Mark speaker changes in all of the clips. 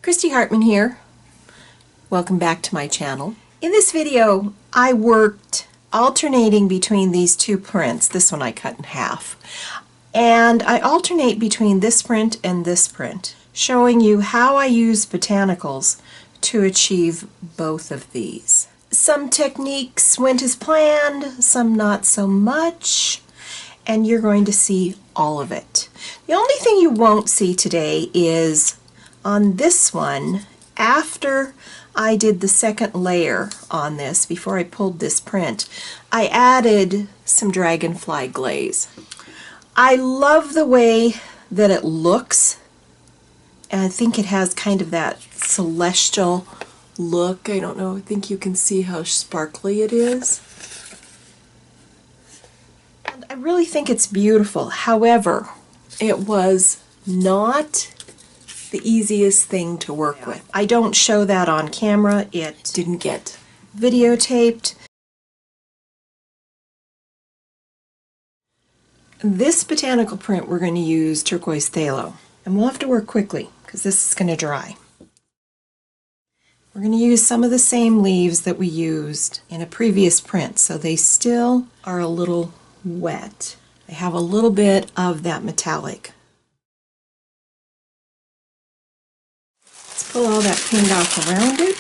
Speaker 1: Christy Hartman here. Welcome back to my channel. In this video, I worked alternating between these two prints. This one I cut in half. And I alternate between this print and this print, showing you how I use botanicals to achieve both of these. Some techniques went as planned, some not so much, and you're going to see all of it. The only thing you won't see today is on this one, after I did the second layer on this, before I pulled this print, I added some dragonfly glaze. I love the way that it looks, and I think it has kind of that celestial look. I don't know, I think you can see how sparkly it is. And I really think it's beautiful. However, it was not the easiest thing to work with. I don't show that on camera. It didn't get videotaped. This botanical print we're going to use turquoise phthalo, and we'll have to work quickly because this is going to dry. We're going to use some of the same leaves that we used in a previous print, so they still are a little wet. They have a little bit of that metallic. Let's pull all that paint off around it.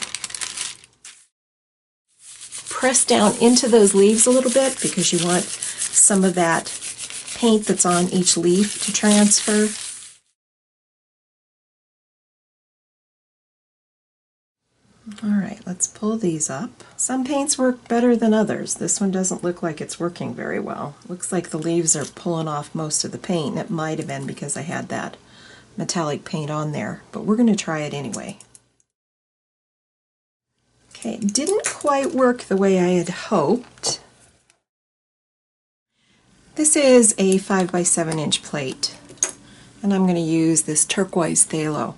Speaker 1: Press down into those leaves a little bit because you want some of that paint that's on each leaf to transfer. Alright, let's pull these up. Some paints work better than others. This one doesn't look like it's working very well. Looks like the leaves are pulling off most of the paint. It might have been because I had that metallic paint on there, but we're going to try it anyway. Okay, it didn't quite work the way I had hoped. This is a 5 by 7 inch plate, and I'm going to use this turquoise phthalo.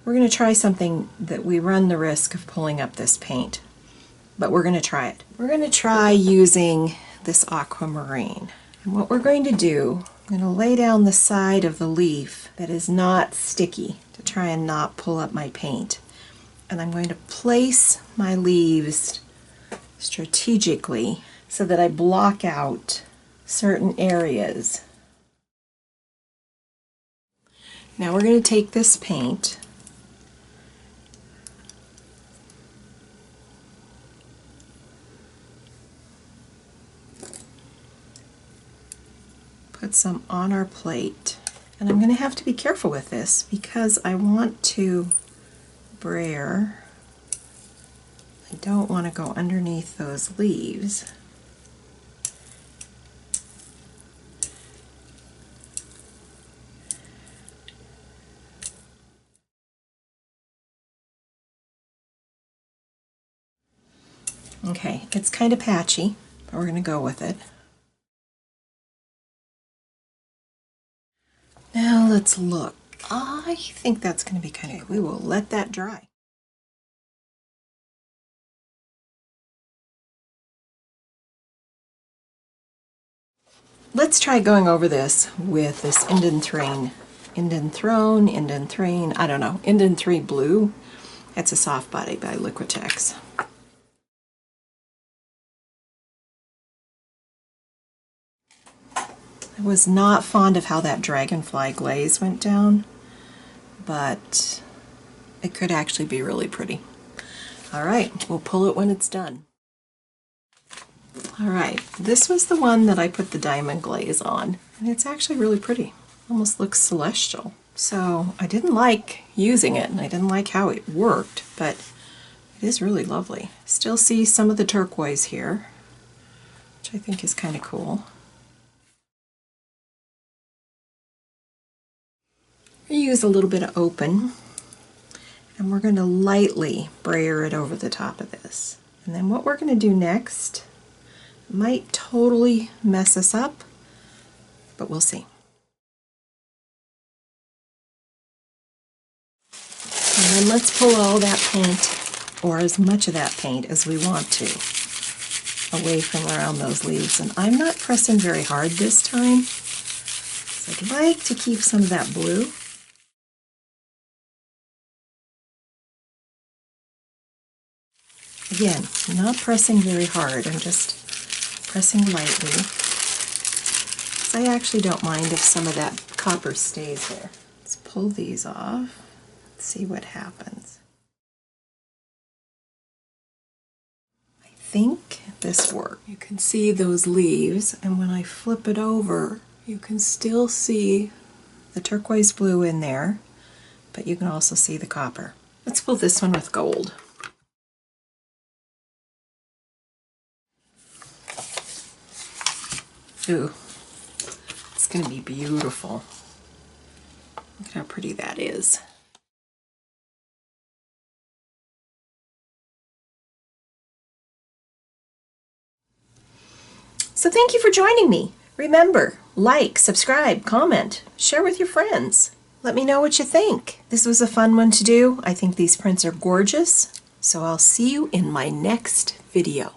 Speaker 1: We're going to try something that we run the risk of pulling up this paint, but we're going to try it. We're going to try using this aquamarine. And what we're going to do, I'm going to lay down the side of the leaf that is not sticky to try and not pull up my paint. And I'm going to place my leaves strategically so that I block out certain areas. Now we're going to take this paint put some on our plate, and I'm going to have to be careful with this because I want to brayer. I don't want to go underneath those leaves. Okay, it's kind of patchy, but we're going to go with it. Now let's look. I think that's going to be kind of cool. We will let that dry. Let's try going over this with this Indanthrene, I don't know, Indanthrene Blue. It's a soft body by Liquitex. I was not fond of how that dragonfly glaze went down, but it could actually be really pretty. Alright, we'll pull it when it's done. Alright, this was the one that I put the diamond glaze on, and it's actually really pretty. Almost looks celestial. So I didn't like using it, and I didn't like how it worked, but it is really lovely. Still see some of the turquoise here, which I think is kind of cool. I use a little bit of open, and we're going to lightly brayer it over the top of this. And then what we're going to do next Might totally mess us up, but we'll see. And then let's pull all that paint, or as much of that paint as we want to, away from around those leaves. And I'm not pressing very hard this time, so I'd like to keep some of that blue. Again, not pressing very hard, I'm just pressing lightly. I actually don't mind if some of that copper stays there. Let's pull these off, see what happens. I think this works. You can see those leaves, and when I flip it over, you can still see the turquoise blue in there, but you can also see the copper. Let's pull this one with gold. Ooh, it's going to be beautiful. Look at how pretty that is. So thank you for joining me. Remember, like, subscribe, comment, share with your friends. Let me know what you think. This was a fun one to do. I think these prints are gorgeous. So I'll see you in my next video.